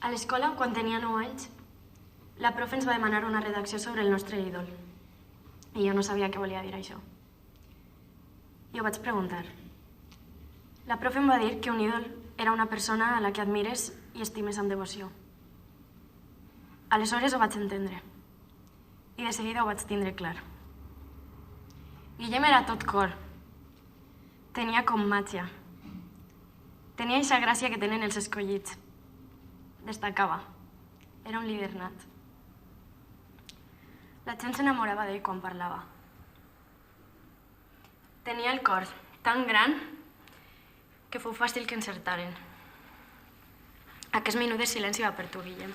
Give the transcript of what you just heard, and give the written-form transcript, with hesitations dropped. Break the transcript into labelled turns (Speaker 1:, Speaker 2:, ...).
Speaker 1: A l'escola, quan tenia 9 anys, la profe ens va demanar una redacció sobre el nostre ídol. I jo no sabia què volia dir això. I ho vaig preguntar. La profe em va dir que un ídol era una persona a la que admires i estimes amb devoció. Aleshores ho vaig entendre. I de seguida ho vaig tindre clar. Guillem era tot cor. Tenia com màgia. Tenia eixa gràcia que tenen els escollits. Destacava. Era un líder nat. La gent s'enamorava d'ell quan parlava. Tenia el cor tan gran que fou fàcil que encertaren. Aquest minut de silenci va per tu, Guillem.